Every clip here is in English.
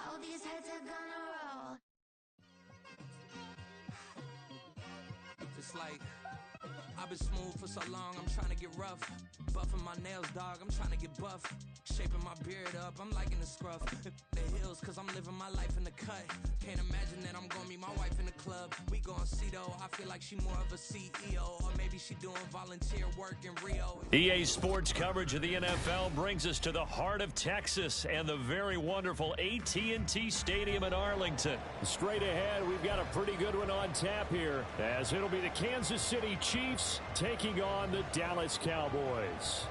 All these heads are gonna roll. Just like I've been smooth for so long, I'm trying to get rough. Buffing my nails, dog, I'm trying to get buff. Shaping my beard up, I'm liking the scruff. The hills, cause I'm living my life in the cut. Can't imagine that I'm gonna meet my wife in the club. We gon' see though, I feel like she more of a CEO. Or maybe she doing volunteer work in Rio. EA Sports coverage of the NFL brings us to the heart of Texas and the very wonderful AT&T Stadium in Arlington. Straight ahead, we've got a pretty good one on tap here, as it'll be the Kansas City Chiefs taking on the Dallas Cowboys.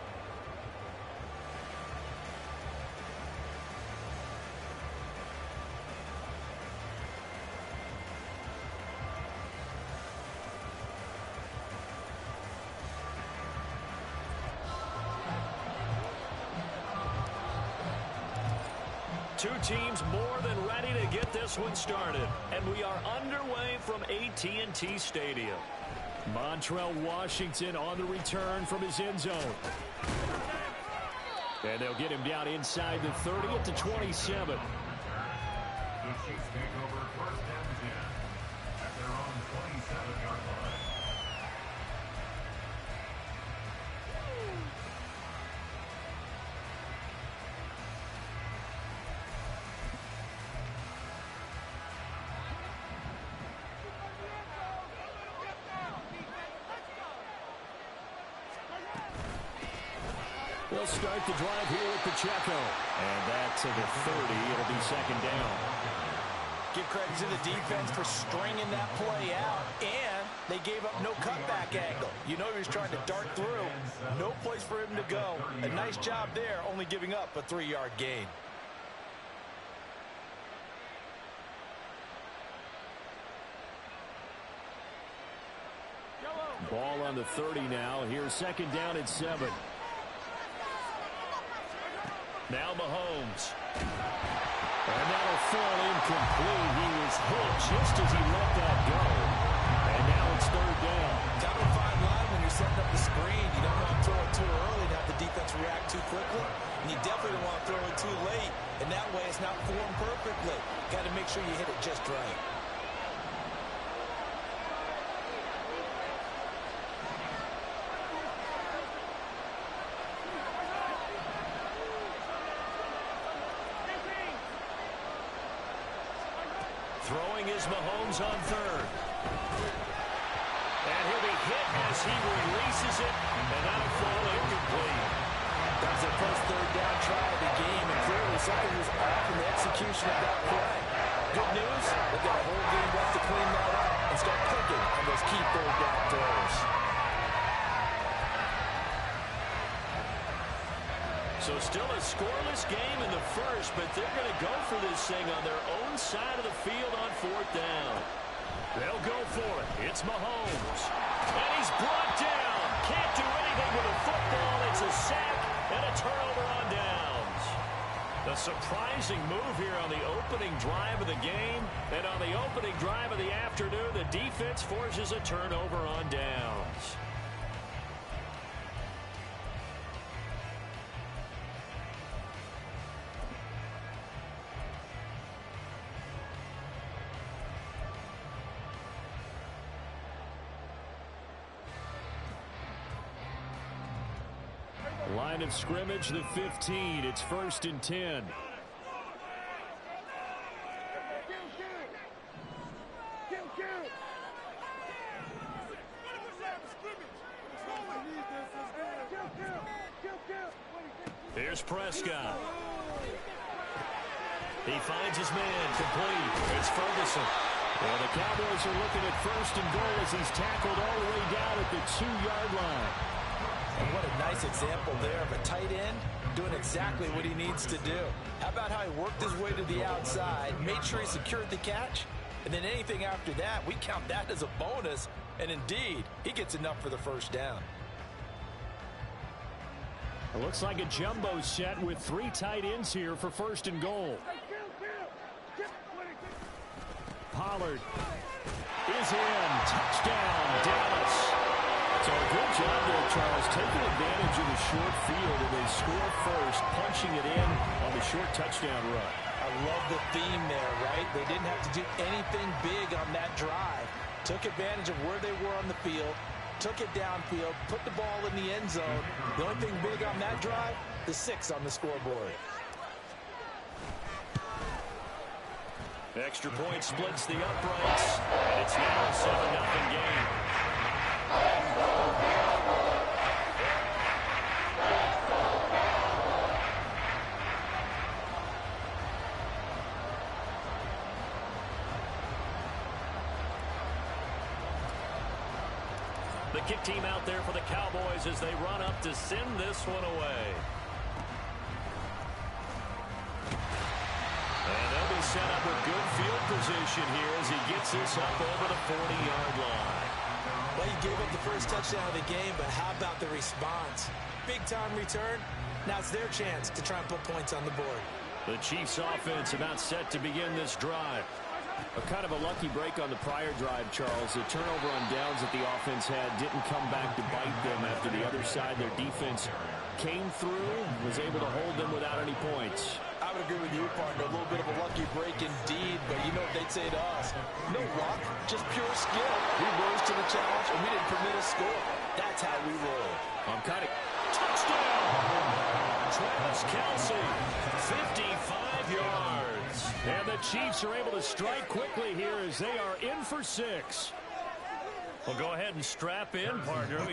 Two teams more than ready to get this one started, and we are underway from AT&T Stadium. Montrell Washington on the return from his end zone. And they'll get him down inside the 30 at the 27. They'll start the drive here with Pacheco. And that's to the 30. It'll be second down. Give credit to the defense for stringing that play out, and they gave up no cutback angle. You know he was trying to dart through. No place for him to go. A nice job there, only giving up a 3-yard gain. Ball on the 30 now. Here's second down and 7. Now Mahomes. And that'll fall incomplete. He was hit just as he let that go. And now it's third down. Got a fine line when you're setting up the screen. You don't want to throw it too early and have the defense react too quickly. And you definitely don't want to throw it too late. And that way it's not formed perfectly. Got to make sure you hit it just right. Throwing is Mahomes on third. And he'll be hit as he releases it, and that'll fall incomplete. That was their first third down try of the game, and clearly something was off in the execution of that play. Good news, they've got a whole game left to clean that up and start clicking on those key third down throws. So still a scoreless game in the first, but they're going to go for this thing on their own side of the field on fourth down. They'll go for it. It's Mahomes. And he's brought down. Can't do anything with a football. It's a sack and a turnover on downs. A surprising move here on the opening drive of the game. And on the opening drive of the afternoon, the defense forces a turnover on downs. Line of scrimmage, the 15. It's 1st and 10. Here's Prescott. He finds his man, complete. It's Ferguson. Well, the Cowboys are looking at first and goal as he's tackled all the way down at the 2-yard line. And what a nice example there of a tight end doing exactly what he needs to do. How about how he worked his way to the outside, made sure he secured the catch, and then anything after that, we count that as a bonus. And indeed, he gets enough for the first down. It looks like a jumbo set with 3 tight ends here for first and goal. Pollard is in. Touchdown, Dallas. So a good job there, Charles, taking advantage of the short field, and they score first, punching it in on the short touchdown run. I love the theme there, right? They didn't have to do anything big on that drive. Took advantage of where they were on the field, took it downfield, put the ball in the end zone. The only thing big on that drive, the 6 on the scoreboard. Extra point splits the uprights, and it's now a 7-0 game. The kick team out there for the Cowboys as they run up to send this one away. And they'll be set up with good field position here as he gets this up over the 40-yard line. Well, he gave up the first touchdown of the game, but how about the response? Big-time return. Now it's their chance to try and put points on the board. The Chiefs offense about set to begin this drive. A kind of a lucky break on the prior drive, Charles. The turnover on downs that the offense had didn't come back to bite them after the other side. Their defense came through, was able to hold them without any points. I would agree with you, partner. A little bit of a lucky break indeed, but you know what they'd say to us. No luck, just pure skill. We rose to the challenge, and we didn't permit a score. That's how we roll. I'm kind of... Touchdown! Travis Kelce, 55 yards. And the Chiefs are able to strike quickly here as they are in for 6. Well, go ahead and strap in, partner.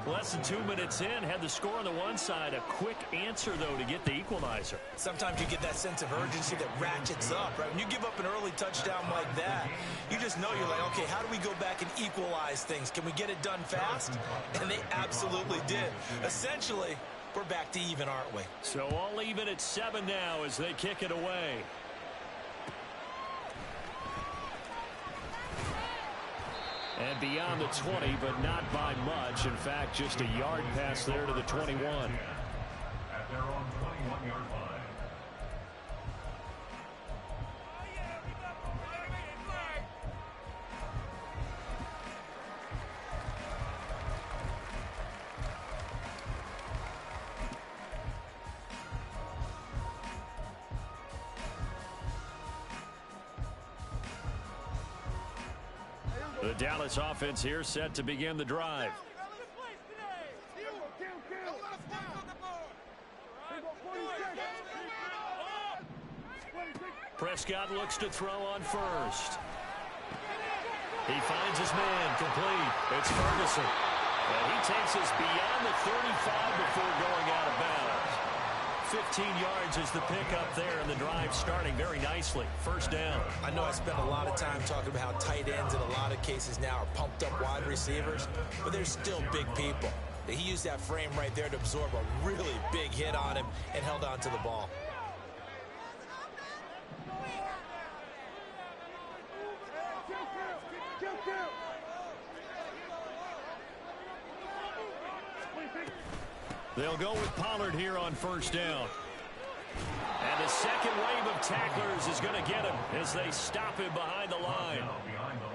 Less than 2 minutes in, had the score on the one side. A quick answer, though, to get the equalizer. Sometimes you get that sense of urgency that ratchets up, right? When you give up an early touchdown like that, you just know you're like, okay, how do we go back and equalize things? Can we get it done fast? And they absolutely did. Essentially, we're back to even, aren't we? So all even at 7 now as they kick it away. And beyond the 20, but not by much. In fact, just a yard pass there to the 21. At their own 21-yard line. The Dallas offense here set to begin the drive. Prescott looks to throw on first. He finds his man, complete. It's Ferguson. And he takes us beyond the 35 before going out of bounds. 15 yards is the pickup there, and the drive starting very nicely. First down. I know I spent a lot of time talking about how tight ends in a lot of cases now are pumped up wide receivers, but they're still big people. He used that frame right there to absorb a really big hit on him and held on to the ball. They'll go with Pollard here on first down. And the second wave of tacklers is going to get him as they stop him behind the line.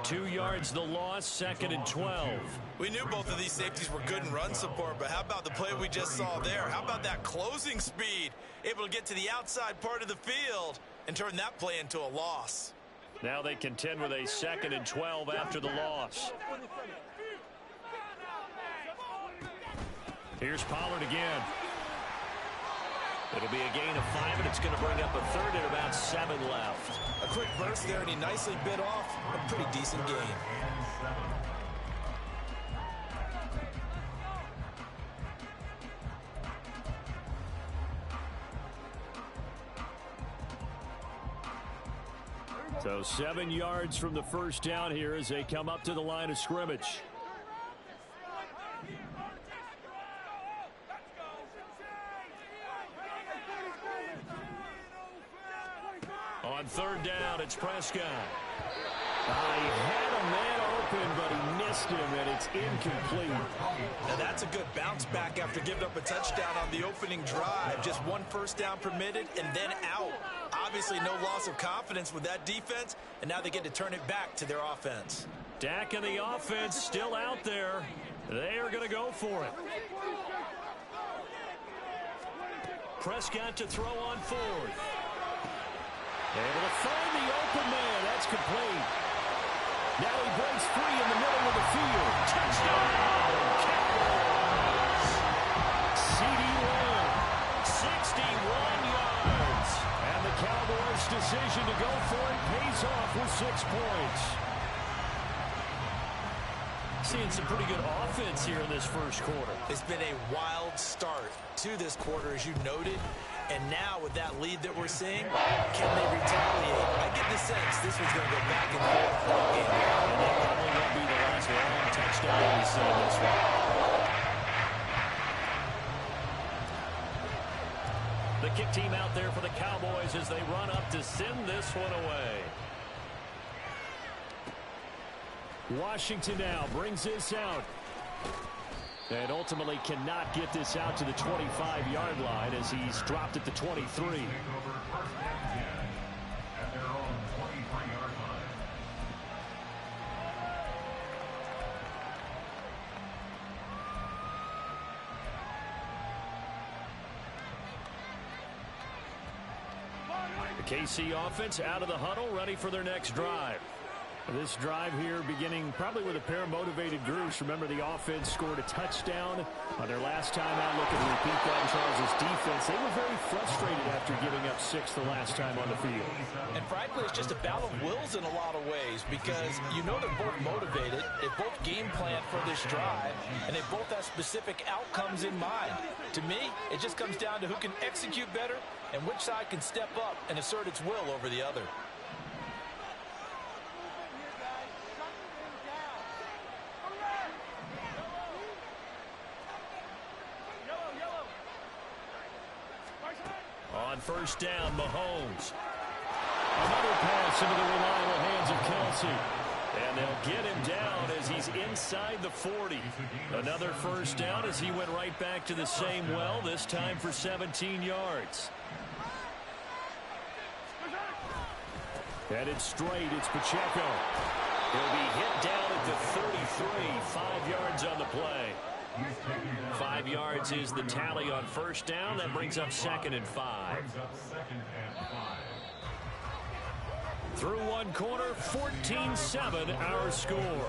2 yards the loss, 2nd and 12. We knew both of these safeties were good in run support, but how about the play we just saw there? How about that closing speed? Able to get to the outside part of the field and turn that play into a loss. Now they contend with a 2nd and 12 after the loss. Here's Pollard again. It'll be a gain of 5, and it's going to bring up a 3rd and about 7 left. A quick burst there, and he nicely bit off a pretty decent game. So 7 yards from the first down here as they come up to the line of scrimmage. On third down, it's Prescott. He had a man open, but he missed him, and it's incomplete. Now that's a good bounce back after giving up a touchdown on the opening drive. Just 1 first down permitted and then out. Obviously no loss of confidence with that defense, and now they get to turn it back to their offense. Dak and the offense still out there. They are going to go for it. Prescott to throw on fourth. Able to find the open man. That's complete. Now he breaks free in the middle of the field. Touchdown! Cowboys! C.D. Lamb, 61 yards. And the Cowboys' decision to go for it pays off with 6 points. Seeing some pretty good offense here in this first quarter. It's been a wild start to this quarter, as you noted. And now with that lead that we're seeing, can they retaliate? I get the sense this was going to go back and forth for a game. And that probably won't be the last long touchdown we see in this one. The kick team out there for the Cowboys as they run up to send this one away. Washington now brings this out. And ultimately cannot get this out to the 25-yard line as he's dropped at the 23. The KC offense out of the huddle, ready for their next drive. This drive here beginning probably with a pair of motivated groups. Remember, the offense scored a touchdown on their last time out. Looking to repeat that in Charles' defense. They were very frustrated after giving up 6 the last time on the field. And frankly, it's just a battle of wills in a lot of ways because you know they're both motivated. They both game plan for this drive, and they both have specific outcomes in mind. To me, it just comes down to who can execute better and which side can step up and assert its will over the other. On first down, Mahomes. Another pass into the reliable hands of Kelsey. And they'll get him down as he's inside the 40. Another first down as he went right back to the same well, this time for 17 yards. Headed straight, it's Pacheco. He'll be hit down at the 33, 5 yards on the play. 5 yards is the tally on first down. That brings up 2nd and 5. Through one quarter, 14-7 our score.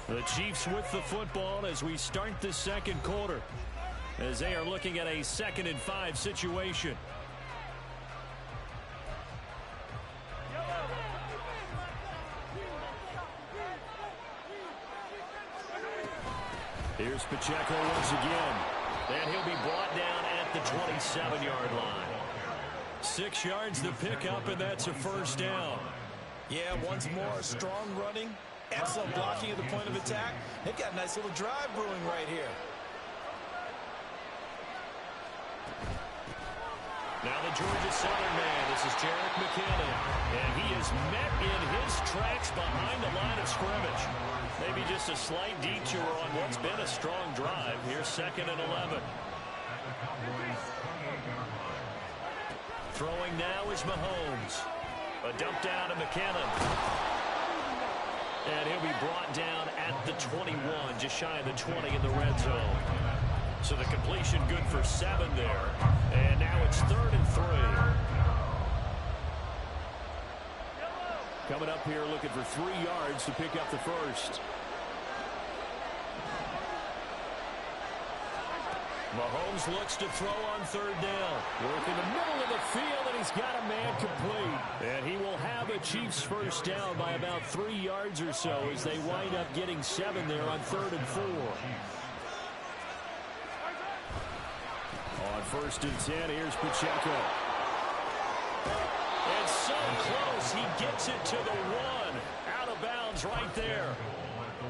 The Chiefs with the football as we start the second quarter, as they are looking at a 2nd and 5 situation. Here's Pacheco once again. And he'll be brought down at the 27-yard line. 6 yards the pickup, and that's a first down. Yeah, once more, strong running, excellent blocking at the point of attack. They've got a nice little drive brewing right here. Now the Georgia Southern man, this is Jerick McKinnon. And he is met in his tracks behind the line of scrimmage. Maybe just a slight detour on what's been a strong drive. Here's 2nd and 11. Throwing now is Mahomes. A dump down to McKinnon. And he'll be brought down at the 21, just shy of the 20 in the red zone. So the completion good for 7 there. And now it's 3rd and 3. Coming up here looking for 3 yards to pick up the first. Mahomes looks to throw on 3rd down. Work in the middle of the field, and he's got a man complete. And he will have a Chiefs first down by about 3 yards or so as they wind up getting 7 there on 3rd and 4. On 1st and 10, here's Pacheco. It's so close. He gets it to the 1. Out of bounds right there.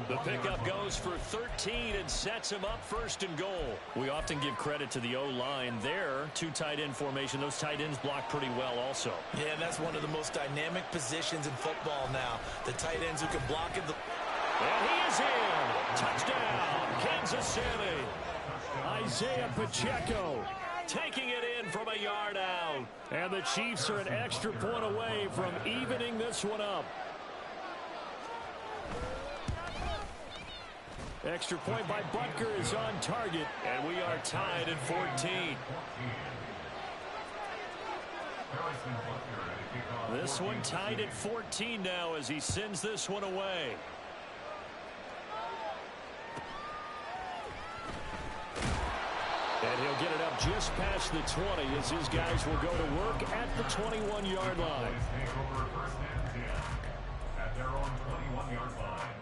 The pickup goes for 13 and sets him up first and goal. We often give credit to the O-line there. 2 tight end formation. Those tight ends block pretty well also. Yeah, and that's one of the most dynamic positions in football now. The tight ends who can block it. And he is in. Touchdown, Kansas City. Isaiah Pacheco taking it in from a yard out. And the Chiefs are an extra point away from evening this one up. Extra point by Butker is on target, and we are tied at 14. This one tied at 14 now as he sends this one away. And he'll get it up just past the 20 as his guys will go to work at the 21-yard line. At their own 21-yard line.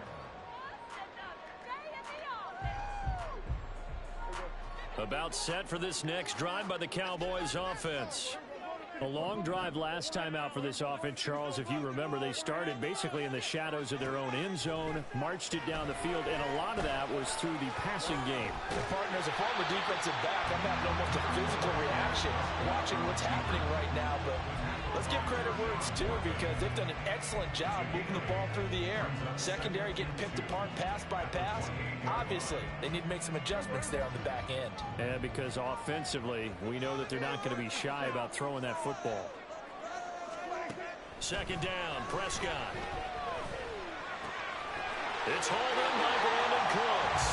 About set for this next drive by the Cowboys offense. A long drive last time out for this offense, Charles. If you remember, they started basically in the shadows of their own end zone, marched it down the field, and a lot of that was through the passing game. The partner, as a former defensive back, I'm having almost a physical reaction watching what's happening right now. But let's give credit where it's due because they've done an excellent job moving the ball through the air. Secondary getting picked apart pass by pass. Obviously, they need to make some adjustments there on the back end. And because offensively, we know that they're not going to be shy about throwing that football. Second down, Prescott. It's hauled in by Brandon Cooks.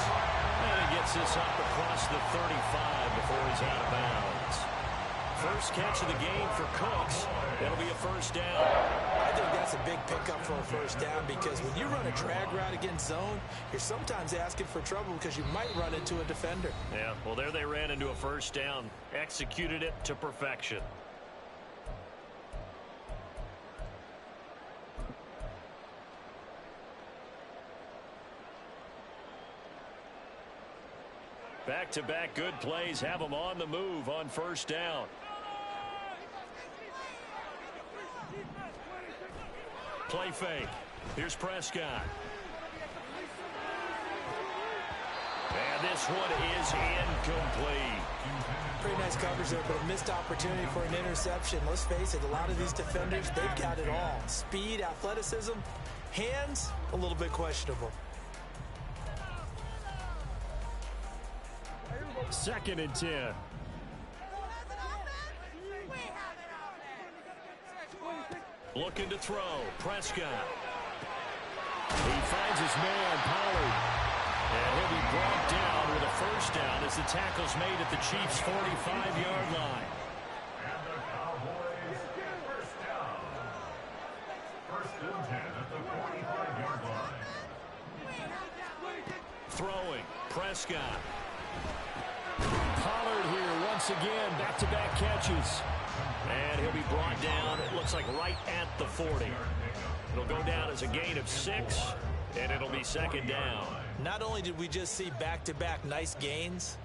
And he gets this up across the 35 before he's out of bounds. First catch of the game for Cooks. That'll be a first down. I think that's a big pickup for a first down because when you run a drag route against zone, you're sometimes asking for trouble because you might run into a defender. Yeah, well, there they ran into a first down. Executed it to perfection. Back-to-back good plays have them on the move on first down. Play fake. Here's Prescott. And this one is incomplete. Pretty nice coverage there, but a missed opportunity for an interception. Let's face it, a lot of these defenders, they've got it all. Speed, athleticism, hands, a little bit questionable. Second and 10. Looking to throw. Prescott. He finds his man, Pollard. And he'll be brought down with a first down as the tackle's made at the Chiefs' 45-yard line. And the Cowboys first down. First and 10 at the 45-yard line. Throwing. Prescott. Pollard here once again. Back-to-back catches. And he'll be brought down, it looks like right at the 40. It'll go down as a gain of 6, and it'll be second down. Not only did we just see back-to-back nice gains,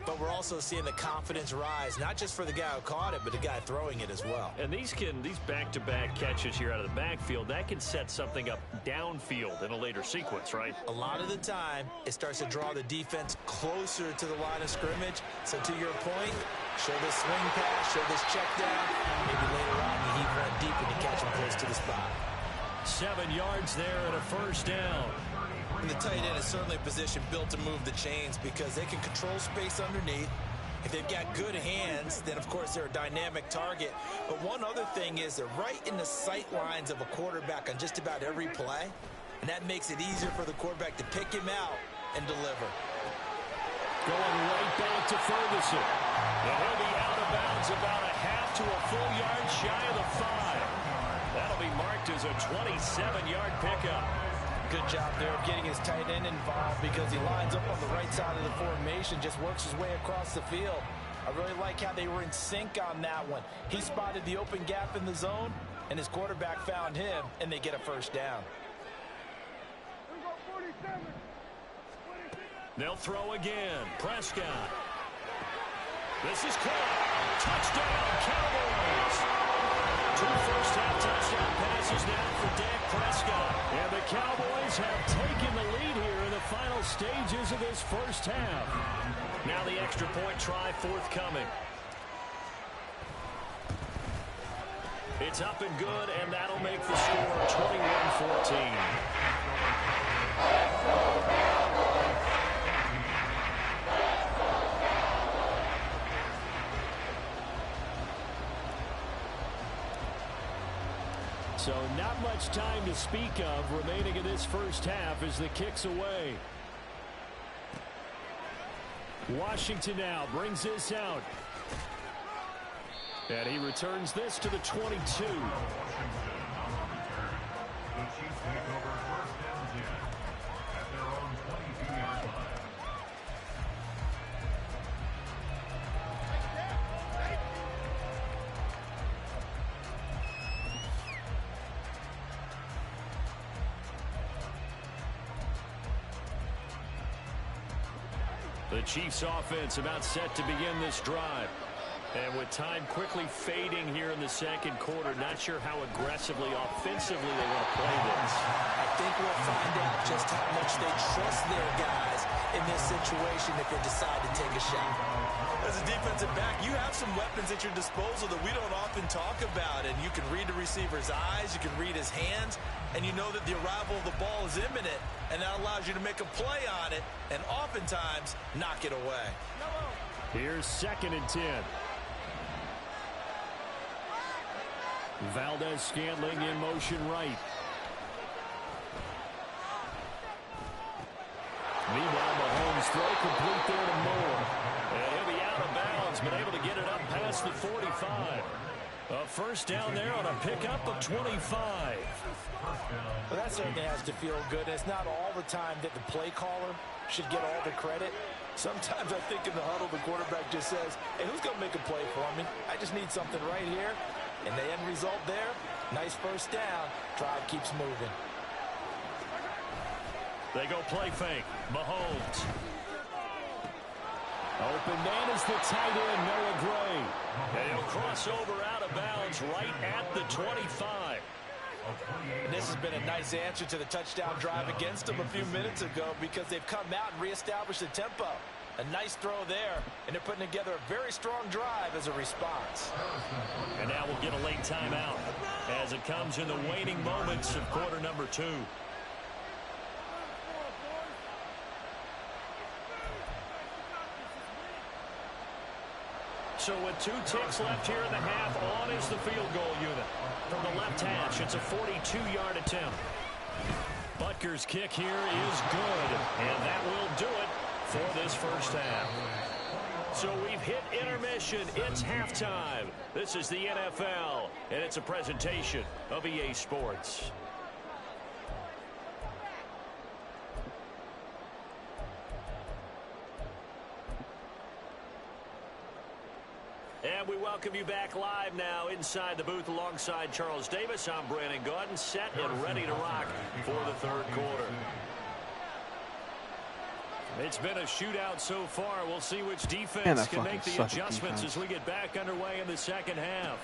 but we're also seeing the confidence rise, not just for the guy who caught it, but the guy throwing it as well. And these back-to-back catches here out of the backfield, that can set something up downfield in a later sequence, right? A lot of the time, it starts to draw the defense closer to the line of scrimmage. So to your point, show this swing pass, show this check down. Maybe later on, you heave one deep and you catch him close to the spot. 7 yards there and a first down. And the tight end is certainly a position built to move the chains because they can control space underneath. If they've got good hands, then of course they're a dynamic target. But one other thing is they're right in the sight lines of a quarterback on just about every play. And that makes it easier for the quarterback to pick him out and deliver. Going right back to Ferguson. And he'll be out of bounds about a half to a full yard shy of the 5. That'll be marked as a 27-yard pickup. Good job there of getting his tight end involved because he lines up on the right side of the formation, just works his way across the field. I really like how they were in sync on that one. He spotted the open gap in the zone, and his quarterback found him, and they get a first down. They'll throw again. Prescott. This is caught. Touchdown, Cowboys. 2 first-half touchdown passes now for Dak Prescott. And the Cowboys have taken the lead here in the final stages of this first half. Now the extra point try forthcoming. It's up and good, and that'll make the score 21-14. So not much time to speak of remaining in this first half as the kick's away. Washington now brings this out. And he returns this to the 22. The Chiefs take over 1st and 10 at their own 22-yard line. The Chiefs offense about set to begin this drive. And with time quickly fading here in the second quarter, not sure how aggressively, offensively they want to play this. I think we'll find out just how much they trust their guys in this situation if they decide to take a shot. As a defensive back, you have some weapons at your disposal that we don't often talk about. And you can read the receiver's eyes, you can read his hands, and you know that the arrival of the ball is imminent, and that allows you to make a play on it and oftentimes knock it away. Here's 2nd and 10. Valdez-Scantling in motion right. Meanwhile, Mahomes throw complete there to Moore. And he'll be out of bounds, but able to get it up past the 45. A first down there on a pickup of 25. Well, that certainly has to feel good. It's not all the time that the play caller should get all the credit. Sometimes I think in the huddle, the quarterback just says, hey, who's going to make a play for me? I just need something right here. And the end result there, nice first down. Drive keeps moving. They go play fake. Mahomes. Open man is the tight end, Noah Gray. And he'll cross over out of bounds right at the 25. And this has been a nice answer to the touchdown drive against them a few minutes ago because they've come out and reestablished the tempo. A nice throw there, and they're putting together a very strong drive as a response. And now we'll get a late timeout as it comes in the waning moments of quarter number 2. So with 2 ticks left here in the half, on is the field goal unit. From the left hash, it's a 42-yard attempt. Butker's kick here is good, and that will do it for this first half. So we've hit intermission. It's halftime. This is the NFL, and it's a presentation of EA Sports. And we welcome you back live now inside the booth alongside Charles Davis. I'm Brandon Gaudin, set and ready to rock for the third quarter. It's been a shootout so far. We'll see which defense can make the adjustments as we get back underway in the second half.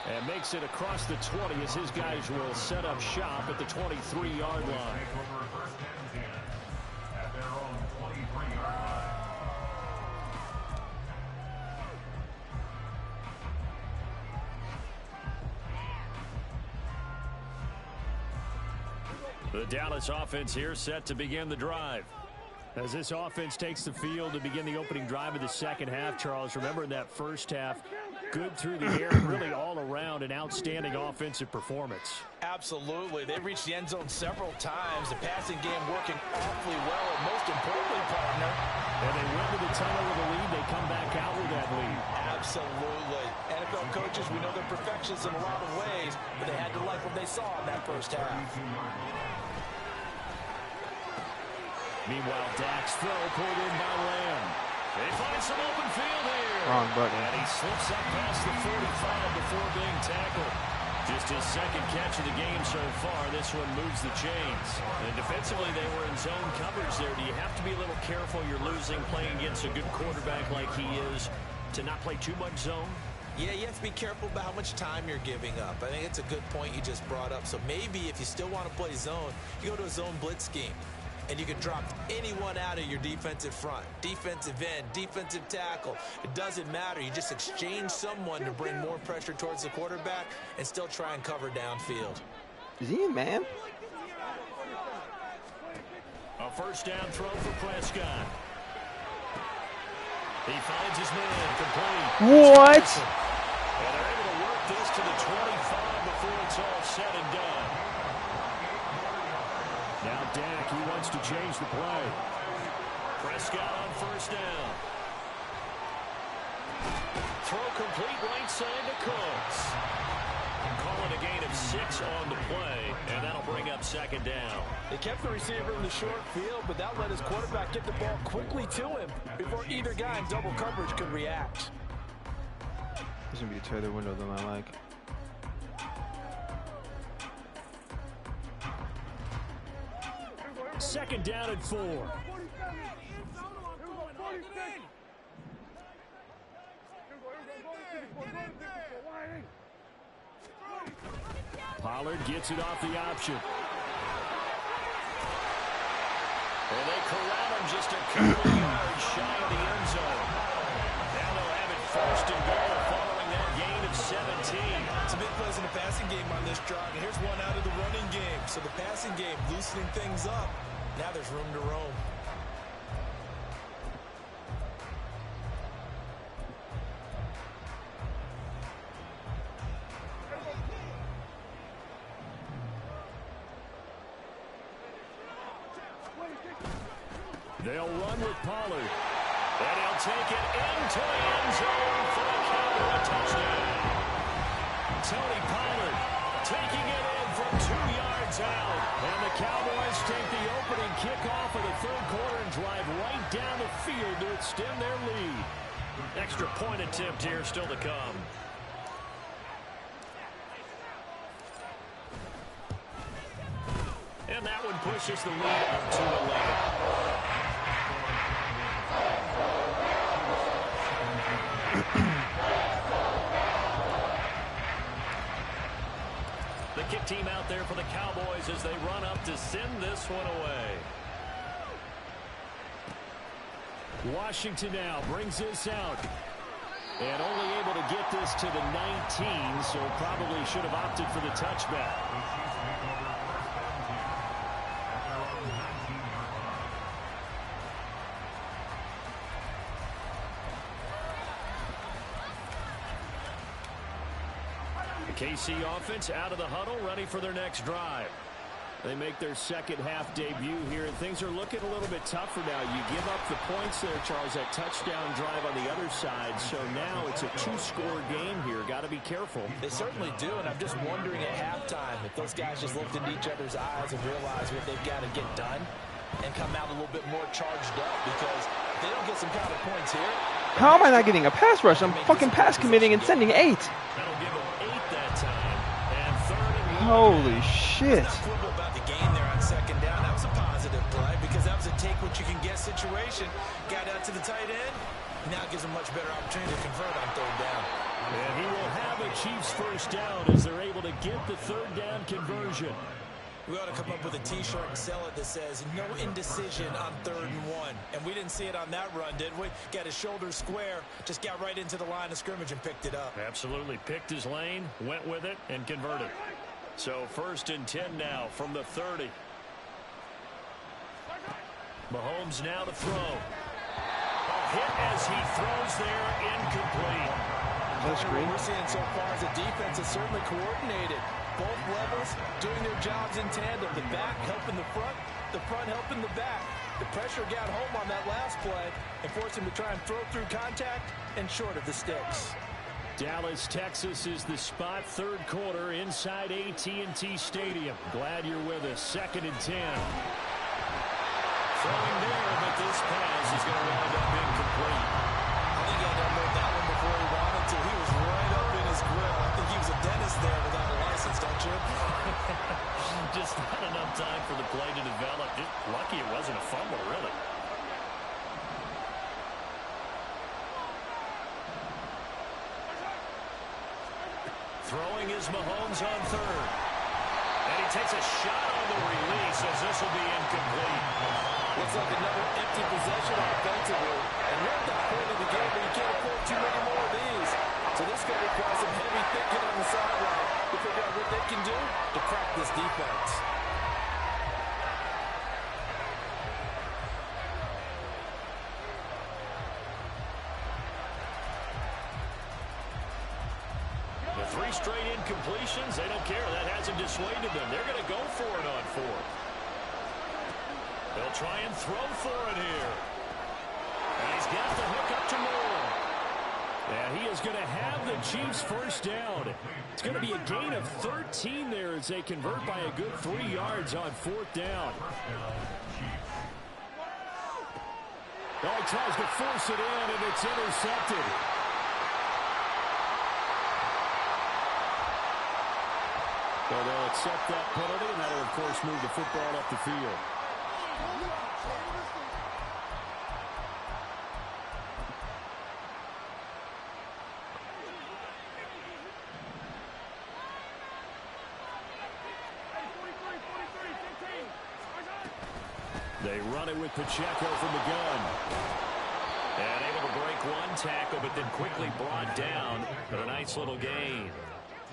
And makes it across the 20 as his guys will set up shop at the 23-yard line. The Dallas offense here set to begin the drive. As this offense takes the field to begin the opening drive of the second half, Charles, remember in that first half, good through the air, really all around an outstanding offensive performance. Absolutely. They reached the end zone several times. The passing game working awfully well, and most importantly, partner. And they went to the tunnel with a lead. They come back out with that lead. Absolutely. NFL coaches, we know they're perfectionists in a lot of ways, but they had to like what they saw in that first half. Meanwhile, Dak's throw pulled in by Lamb. They find some open field here. Wrong button. And he slips up past the 45 before being tackled. Just his second catch of the game so far. This one moves the chains. And defensively, they were in zone coverage there. Do you have to be a little careful? You're losing playing against a good quarterback like he is. to not play too much zone? Yeah, you have to be careful about how much time you're giving up. I think it's a good point you just brought up. So maybe if you still want to play zone, you go to a zone blitz scheme. And you can drop anyone out of your defensive front. Defensive end, defensive tackle. It doesn't matter. You just exchange someone to bring more pressure towards the quarterback and still try and cover downfield. Is he a man? A first down throw for Prescott. He finds his man complete. What? And they're able to work this to the 25 before it's all said and done. Now Dak, he wants to change the play. Prescott on first down. Throw complete right side to Cooks. Calling a gain of 6 on the play, and that'll bring up second down. They kept the receiver in the short field, but that let his quarterback get the ball quickly to him before either guy in double coverage could react. There's going to be a tighter window than I like. Second down and 4. Pollard gets it off the option. And they corral him just a couple of yards shy of the end zone. Now they'll have it first and goal following that gain of 17. It's a big plays in the passing game on this drive. And here's one out of the running game. So the passing game loosening things up. Now there's room to roam. They'll run with Pollard. And he'll take it into the end zone for the Cowboy touchdown. Tony Pollard taking it in from 2 yards out. And the Cowboys take the opening kickoff of the third quarter and drive right down the field to extend their lead. Extra point attempt here still to come. And that one pushes the lead up to 11. The kick team out there for the Cowboys as they run up to send this one away. Washington now brings this out. And only able to get this to the 19, so probably should have opted for the touchback. KC offense out of the huddle, ready for their next drive. They make their second half debut here, and things are looking a little bit tougher now. You give up the points there, Charles, that touchdown drive on the other side. So now it's a 2-score game here. Got to be careful. They certainly do, and I'm just wondering at halftime if those guys just looked into each other's eyes and realized what they've got to get done and come out a little bit more charged up, because if they don't get some kind of points here. How am I not getting a pass rush? I'm fucking pass committing and sending 8. That'll give them 8 that time. And third and 1. Holy shit. About the game there on second down. That was a positive play because that was a take what you can get situation. Got out to the tight end. Now gives them much better opportunity to convert on third down. And he will have a Chiefs first down as they're able to get the third down conversion. We ought to come up with a T-shirt and sell it that says no indecision on 3rd and 1. And we didn't see it on that run, did we? Got his shoulders square, just got right into the line of scrimmage and picked it up. Absolutely picked his lane, went with it, and converted. So 1st and 10 now from the 30. Mahomes now to throw. A hit as he throws there, incomplete. What we're seeing so far is a defense is certainly coordinated. Both levels doing their jobs in tandem. The back helping the front helping the back. The pressure got home on that last play and forced him to try and throw through contact and short of the sticks. Dallas, Texas is the spot, third quarter inside AT&T Stadium. Glad you're with us. 2nd and 10. Throwing there, but this pass is going to wind up incomplete. I think he had to unload that one before he wanted to. He was right up in his grill. I think he was a dentist there without a license, don't you? Just not enough time for the play to develop. Just lucky it wasn't a fumble, really. Here's Mahomes on third. And he takes a shot on the release as this will be incomplete. Looks like another empty possession offensively. And you're at that point of the game where you can't afford too many more of these. So this is going to require some heavy thinking on the sideline to figure out what they can do to crack this defense. The 3 straight incompletions, they don't care. That hasn't dissuaded them. They're going to go for it on 4th. They'll try and throw for it here. And he's got the hook up to Moore. And he is going to have the Chiefs first down. It's going to be a gain of 13 there as they convert by a good 3 yards on 4th down. Oh, he tries to force it in, and it's intercepted. So they'll accept that penalty, and that'll, of course, move the football up the field. They run it with Pacheco from the gun. And able to break 1 tackle, but then quickly brought down. But a nice little gain.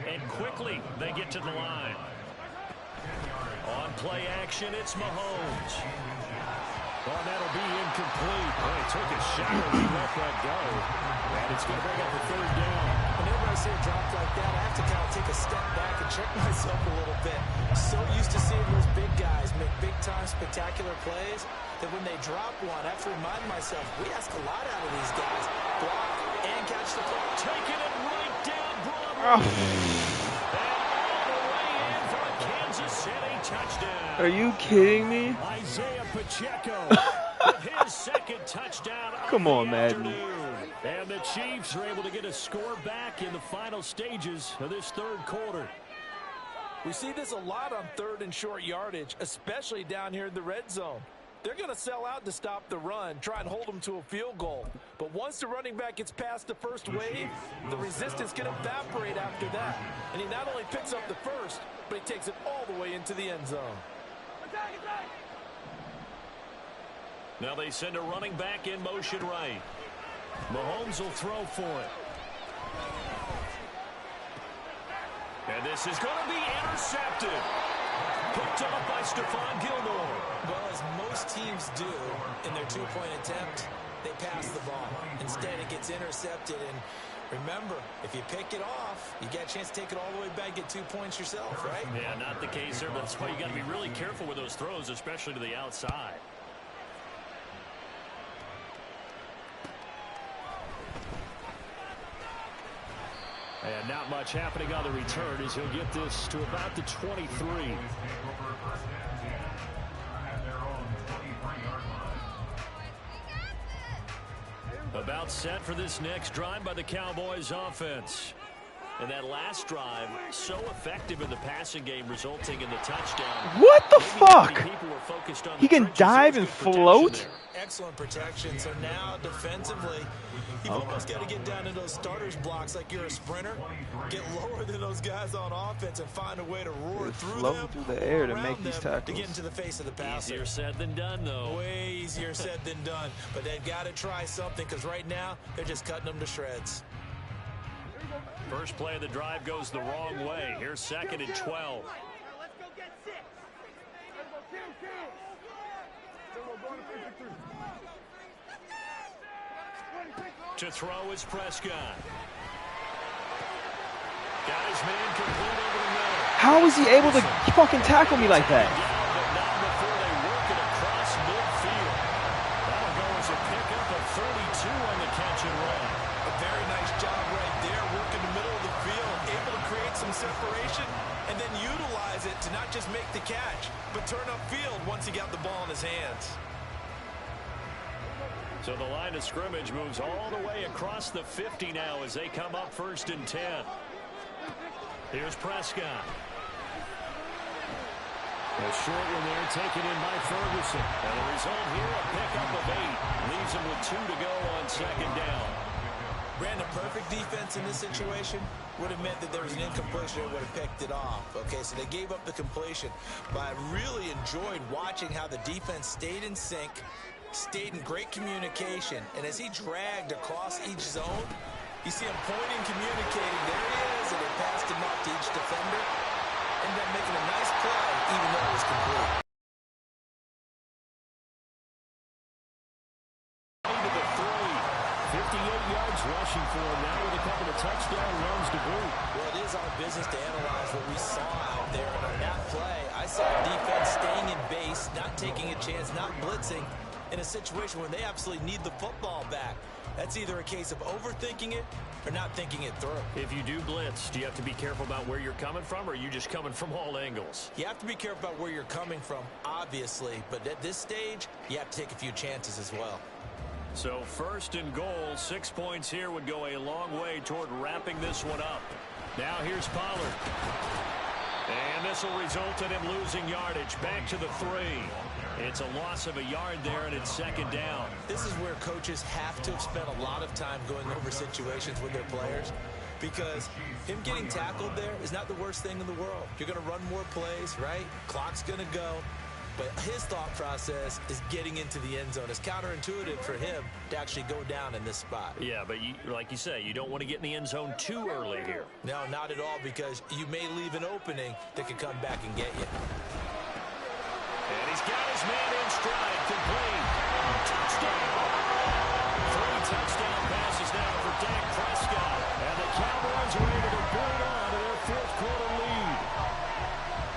And quickly they get to the line. On play action, it's Mahomes. Oh, that'll be incomplete. Oh, he took a shot and he let that go. And it's going to bring up the 3rd down. Whenever I see a drop like that, I have to kind of take a step back and check myself a little bit. So used to seeing those big guys make big-time spectacular plays that when they drop one, I have to remind myself, we ask a lot out of these guys. Block and catch the ball. Taking it right down Broadway. And all the way in for a Kansas City touchdown. Are you kidding me? Isaiah Pacheco with his 2nd touchdown. Come on, Madden. And the Chiefs are able to get a score back in the final stages of this 3rd quarter. We see this a lot on 3rd and short yardage, especially down here in the red zone. They're going to sell out to stop the run, try and hold them to a field goal. But once the running back gets past the first wave, the resistance can evaporate after that. And he not only picks up the first, but he takes it all the way into the end zone. Now they send a running back in motion right. Mahomes will throw for it. And this is going to be intercepted. Picked up by Stephon Gilmore. Well, as most teams do in their 2-point attempt, they pass the ball. Instead, it gets intercepted. And remember, if you pick it off, you get a chance to take it all the way back, get 2 points yourself, right? Yeah, not the case there, but that's why you got to be really careful with those throws, especially to the outside. And not much happening on the return as he'll get this to about the 23. About set for this next drive by the Cowboys offense. And that last drive, so effective in the passing game, resulting in the touchdown. What the fuck? He can trenches. dive and float? Excellent protection. So now defensively, you've almost got to get down to those starters blocks like you're a sprinter. Get lower than those guys on offense and find a way to roar through them. Through the air to make these tackles. To get into the face of the passer. Easier said than done, though. Way easier said than done. But they've got to try something because right now they're just cutting them to shreds. First play of the drive goes the wrong way. Here's 2nd and 12. To throw is Prescott. Got his man complete over the middle. How is he able to fucking tackle me like that? But not before they work it across midfield. That'll go as a pickup of 32 on the catch and run. A very nice job right there, working the middle of the field, able to create some separation and then utilize it to not just make the catch, but turn upfield once he got the ball in his hands. So the line of scrimmage moves all the way across the 50 now as they come up 1st and 10. Here's Prescott. A short one there taken in by Ferguson. And the result here, a pickup of 8. Leaves him with 2 to go on 2nd down. Brandon, perfect defense in this situation would have meant that there was an incompletion and would have picked it off. Okay, so they gave up the completion. But I really enjoyed watching how the defense stayed in sync, stayed in great communication, and as he dragged across each zone, you see him pointing, communicating. There he is, and they passed him up to each defender. Ended up making a nice play, even though it was complete. To the 3. 58 yards rushing for him now with a couple of touchdown runs to boot. Well, it is our business to analyze what we saw out there. And on that play, I saw defense staying in base, not taking a chance, not blitzing in a situation where they absolutely need the football back. That's either a case of overthinking it or not thinking it through. If you do blitz, do you have to be careful about where you're coming from, or are you just coming from all angles? You have to be careful about where you're coming from, obviously. But at this stage, you have to take a few chances as well. So 1st and goal, 6 points here would go a long way toward wrapping this one up. Now here's Pollard. And this will result in him losing yardage. Back to the 3. It's a loss of a yard there, and it's 2nd down. This is where coaches have to have spent a lot of time going over situations with their players, because him getting tackled there is not the worst thing in the world. You're going to run more plays, right? Clock's going to go. But his thought process is getting into the end zone. It's counterintuitive for him to actually go down in this spot. Yeah, but like you say, you don't want to get in the end zone too early here. No, not at all, because you may leave an opening that could come back and get you. And he's got his man in stride, complete. Touchdown. 3 touchdown passes now for Dak Prescott. And the Cowboys are able to build on to their 4th quarter lead.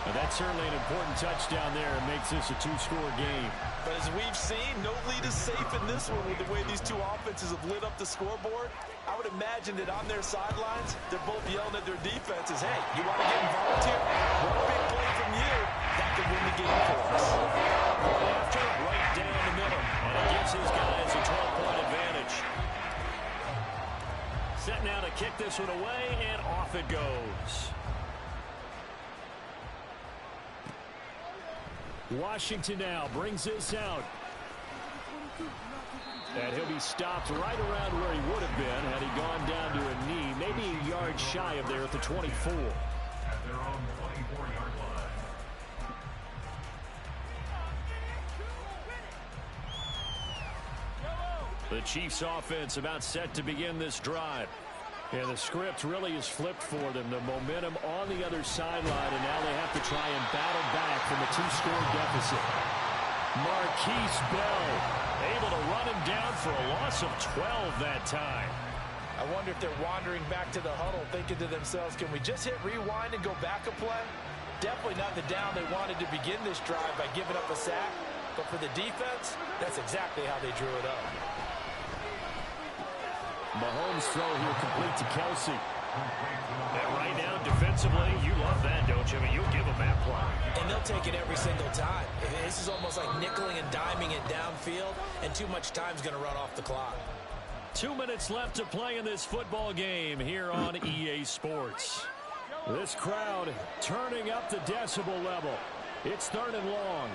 And that's certainly an important touchdown there. It makes this a 2-score game. But as we've seen, no lead is safe in this one with the way these two offenses have lit up the scoreboard. I would imagine that on their sidelines, they're both yelling at their defenses, hey, you want to get involved here? One big play from you, that could win the game for us. After, right down the middle. And it gives his guys a 12-point advantage. Set now to kick this one away, and off it goes. Washington now brings this out. And he'll be stopped right around where he would have been had he gone down to a knee, maybe a yard shy of there at the 24. At their own 24-yard line. The Chiefs offense about set to begin this drive. Yeah, the script really is flipped for them. The momentum on the other sideline, and now they have to try and battle back from a 2-score deficit. Marquise Bell able to run him down for a loss of 12 that time. I wonder if they're wandering back to the huddle thinking to themselves, can we just hit rewind and go back a play? Definitely not the down they wanted to begin this drive by giving up a sack. But for the defense, that's exactly how they drew it up. Mahomes' throw here complete to Kelsey. And right now, defensively, you love that, don't you? I mean, you'll give them that play. And they'll take it every single time. This is almost like nickeling and diming it downfield, and too much time's going to run off the clock. 2 minutes left to play in this football game here on EA Sports. This crowd turning up the decibel level. It's 3rd and long.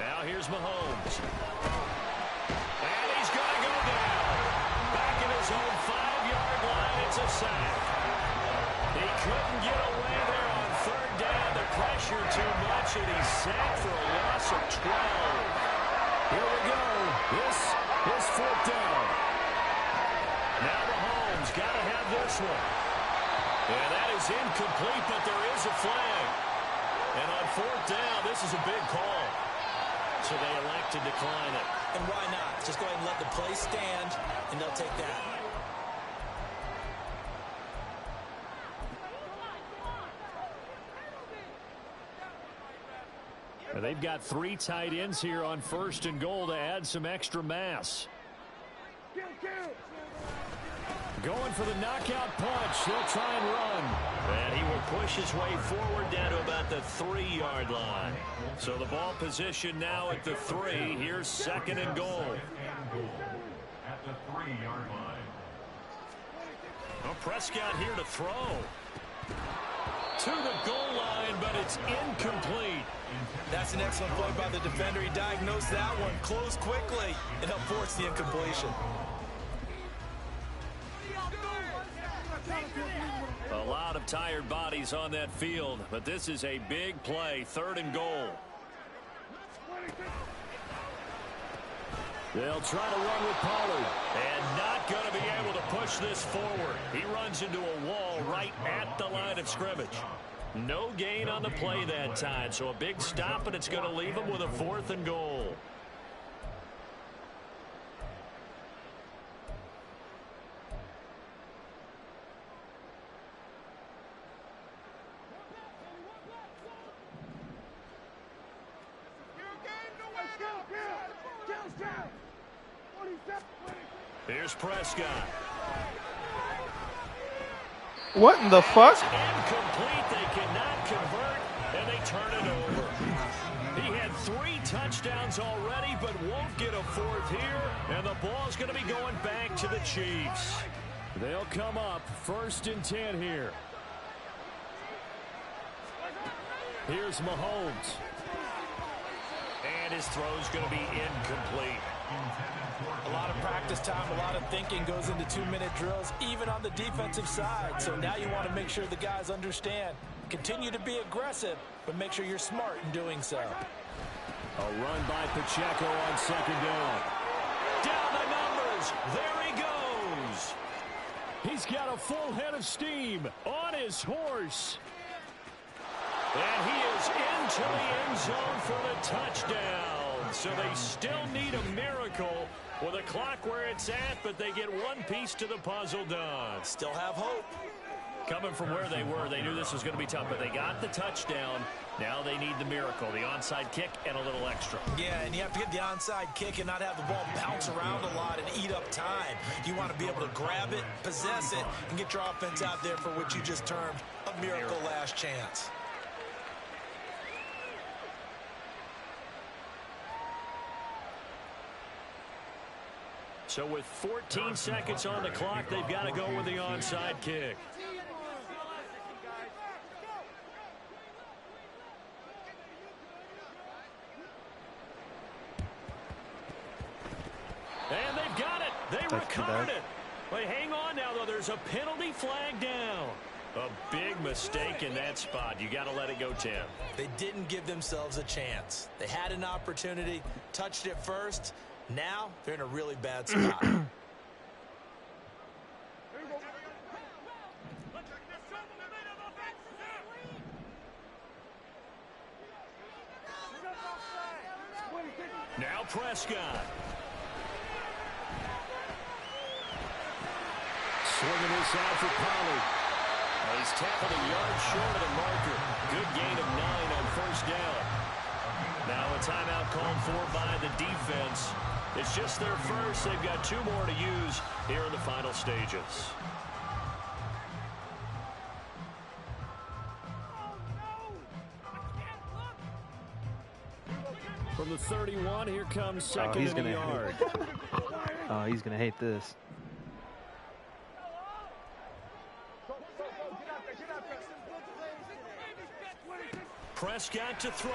Now here's Mahomes. And he's going to go down. Back in his own 5-yard line, it's a sack. He couldn't get away there on 3rd down. The pressure too much, and he's sacked for a loss of 12. Here we go. This is 4th down. Now Mahomes got to have this one. And that is incomplete, but there is a flag. And on 4th down, this is a big call. So they elect to decline it. And why not? Just go ahead and let the play stand, and they'll take that. And they've got 3 tight ends here on 1st and goal to add some extra mass. Going for the knockout punch. They'll try and run. And he will push his way forward down to about the 3-yard line. So the ball position now at the 3. Here's 2nd and goal. At the 3-yard line. Well, Prescott here to throw. To the goal line, but it's incomplete. That's an excellent play by the defender. He diagnosed that one, closed quickly, and helped force the incompletion. of tired bodies on that field, but this is a big play, 3rd and goal. They'll try to run with Pollard, and not going to be able to push this forward. He runs into a wall right at the line of scrimmage. No gain on the play that time, so a big stop, and it's going to leave him with a 4th and goal. Here's Prescott. What in the fuck? Incomplete. They cannot convert, and they turn it over. He had 3 touchdowns already, but won't get a 4th here, and the ball's going to be going back to the Chiefs. They'll come up 1st and 10 here. Here's Mahomes. And his throw's going to be incomplete. A lot of practice time, a lot of thinking goes into 2-minute drills, even on the defensive side. So now you want to make sure the guys understand. Continue to be aggressive, but make sure you're smart in doing so. A run by Pacheco on 2nd down. Down the numbers. There he goes. He's got a full head of steam on his horse. And he is into the end zone for the touchdown. So they still need a miracle with a clock where it's at, but they get one piece to the puzzle done. Still have hope. Coming from where they were, they knew this was going to be tough, but they got the touchdown. Now they need the miracle, the onside kick and a little extra. Yeah, and you have to get the onside kick and not have the ball bounce around a lot and eat up time. You want to be able to grab it, possess it, and get your offense out there for what you just termed a miracle last chance. So with 14 seconds on the clock, they've got to go with the onside kick. And they've got it. They recovered it. Wait, hang on now, though. There's a penalty flag down. A big mistake in that spot. You got to let it go, Tim. They didn't give themselves a chance. They had an opportunity, touched it first. Now they're in a really bad spot. Now Prescott. Swinging this out for Pollard. He's tackled a yard short of the marker. Good gain of 9 on 1st down. Now a timeout called for by the defense. It's just their first. They've got 2 more to use here in the final stages. From the 31, here comes 2nd and a yard. Oh, he's going to hate this. Prescott to throw.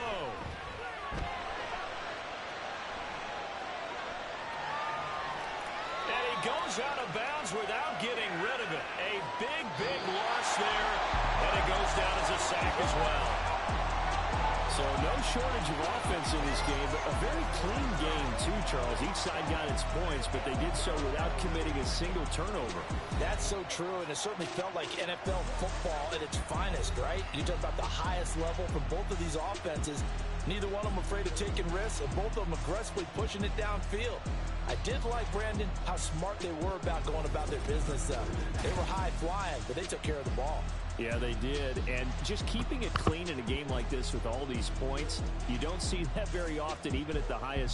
And he goes out of bounds without getting rid of it. A big, big loss there. And it goes down as a sack as well. So no shortage of offense in this game, but a very clean game too, Charles. Each side got its points, but they did so without committing a single turnover. That's so true, and it certainly felt like NFL football at its finest, right? You talk about the highest level for both of these offenses. Neither one of them afraid of taking risks, and both of them aggressively pushing it downfield. I did like, Brandon, how smart they were about going about their business, though. They were high-flying, but they took care of the ball. Yeah, they did. And just keeping it clean in a game like this with all these points, you don't see that very often, even at the highest